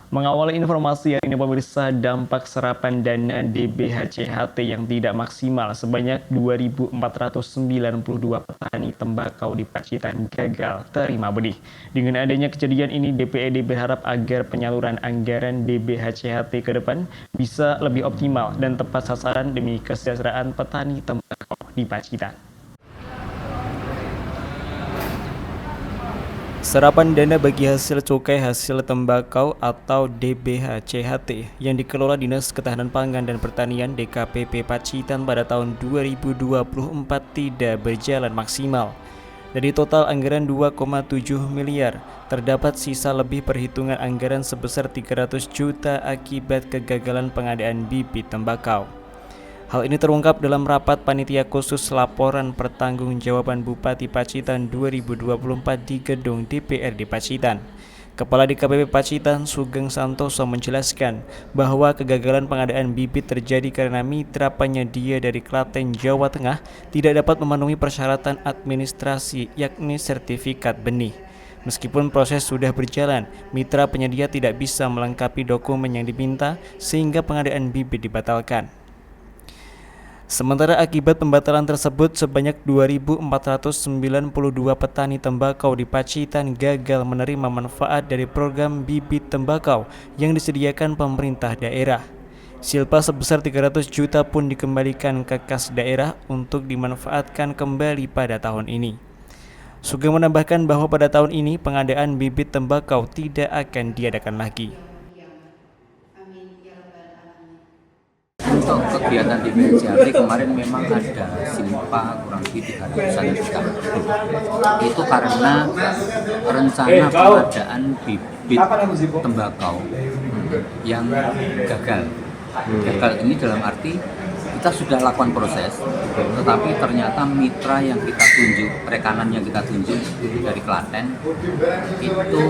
Mengawali informasi yang ini pemirsa, dampak serapan dana DBHCHT yang tidak maksimal sebanyak 2.492 petani tembakau di Pacitan gagal terima benih. Dengan adanya kejadian ini, DPED berharap agar penyaluran anggaran DBHCHT ke depan bisa lebih optimal dan tepat sasaran demi kesejahteraan petani tembakau di Pacitan. Serapan dana bagi hasil cukai hasil tembakau atau DBHCHT yang dikelola Dinas Ketahanan Pangan dan Pertanian DKPP Pacitan pada tahun 2024 tidak berjalan maksimal. Dari total anggaran 2,7 miliar, terdapat sisa lebih perhitungan anggaran sebesar 300 juta akibat kegagalan pengadaan bibit tembakau. Hal ini terungkap dalam rapat panitia khusus laporan pertanggungjawaban Bupati Pacitan 2024 di gedung DPRD Pacitan. Kepala DKPP Pacitan Sugeng Santoso menjelaskan bahwa kegagalan pengadaan bibit terjadi karena mitra penyedia dari Klaten, Jawa Tengah tidak dapat memenuhi persyaratan administrasi yakni sertifikat benih. Meskipun proses sudah berjalan, mitra penyedia tidak bisa melengkapi dokumen yang diminta sehingga pengadaan bibit dibatalkan. Sementara akibat pembatalan tersebut, sebanyak 2.492 petani tembakau di Pacitan gagal menerima manfaat dari program bibit tembakau yang disediakan pemerintah daerah. Silpa sebesar 300 juta pun dikembalikan ke kas daerah untuk dimanfaatkan kembali pada tahun ini. Sugeng menambahkan bahwa pada tahun ini pengadaan bibit tembakau tidak akan diadakan lagi. Untuk kegiatan di BHCHT kemarin memang ada silpa kurang lebih 300-an juta. Itu karena rencana pengadaan bibit tembakau yang gagal. Gagal ini dalam arti kita sudah lakukan proses, tetapi ternyata mitra yang kita tunjuk, rekanan yang kita tunjuk dari Klaten itu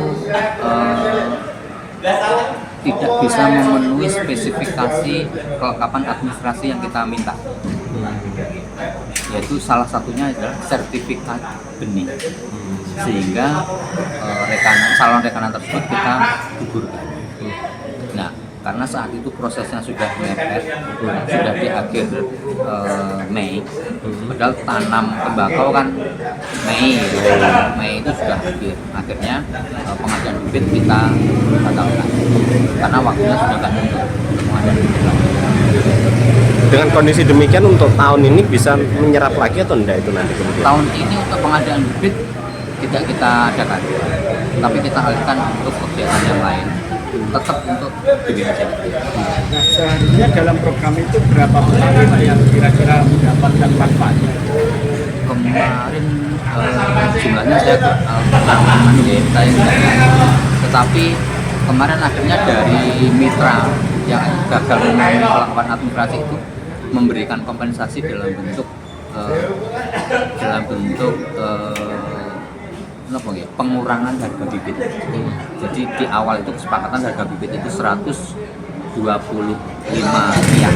tidak bisa memenuhi spesifikasi kelengkapan administrasi yang kita minta, yaitu salah satunya adalah sertifikat benih, sehingga calon rekanan tersebut kita gugurkan. Nah, karena saat itu prosesnya sudah mepet, sudah di akhir Mei, padahal tanam tembakau kan Mei itu sudah akhir. Akhirnya pengadaan bibit kita batalkan karena waktunya sudah nggak tentu untuk pengadaan bibit. Dengan kondisi demikian untuk tahun ini bisa menyerap lagi atau enggak itu nanti kemudian? Tahun ini untuk pengadaan bibit tidak kita adakan, tapi kita alihkan untuk kegiatan yang lain, tetap untuk DBHCHT. Nah, seharusnya dalam program itu berapa petani yang kira-kira mendapatkan manfaatnya? Kemarin jumlahnya saya tetapi kemarin akhirnya dari mitra yang gagal memenuhi kelengkapan administrasi itu memberikan kompensasi dalam bentuk pengurangan harga bibit. Jadi di awal itu kesepakatan harga bibit itu 125 rupiah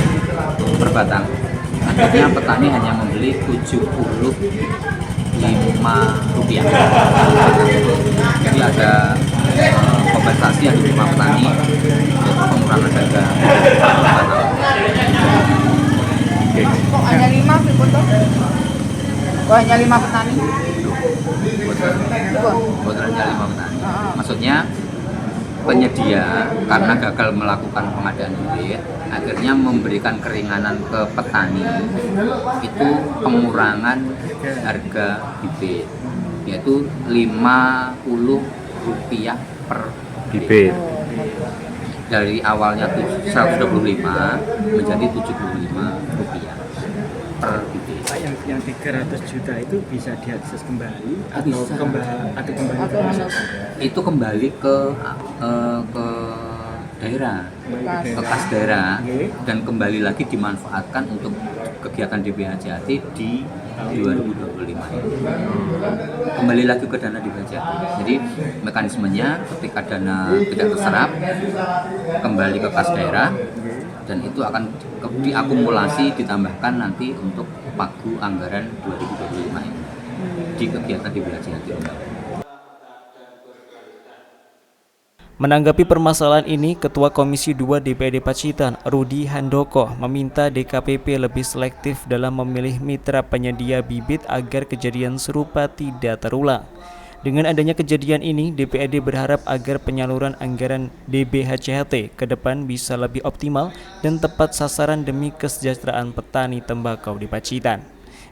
per batang. Akhirnya petani hanya membeli 75 rupiah. Jadi ada kompensasi yang diterima petani, yaitu pengurangan harga bibit per batang. Kok hanya 5 tuh? Kok hanya 5 petani? Bocorannya 5 petani. Maksudnya penyedia karena gagal melakukan pengadaan bibit, akhirnya memberikan keringanan ke petani itu pengurangan harga bibit, yaitu 50 rupiah per bibit. Dari awalnya 125 menjadi 75 rupiah per bibit. Yang 300 juta itu bisa diakses kembali atau kembali ke masyarakat? Itu kembali ke daerah, ke kas daerah, dan kembali lagi dimanfaatkan untuk kegiatan DBHCHT di 2025 ini. Kembali lagi ke dana DBHCHT. Jadi mekanismenya ketika dana tidak terserap kembali ke kas daerah, dan itu akan diakumulasi ditambahkan nanti untuk pagu anggaran 2025 ini di kegiatan DBHCHT. Menanggapi permasalahan ini, Ketua Komisi 2 DPRD Pacitan, Rudi Handoko, meminta DKPP lebih selektif dalam memilih mitra penyedia bibit agar kejadian serupa tidak terulang. Dengan adanya kejadian ini, DPRD berharap agar penyaluran anggaran DBHCHT ke depan bisa lebih optimal dan tepat sasaran demi kesejahteraan petani tembakau di Pacitan.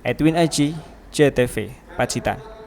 Edwin Aji, JTV, Pacitan.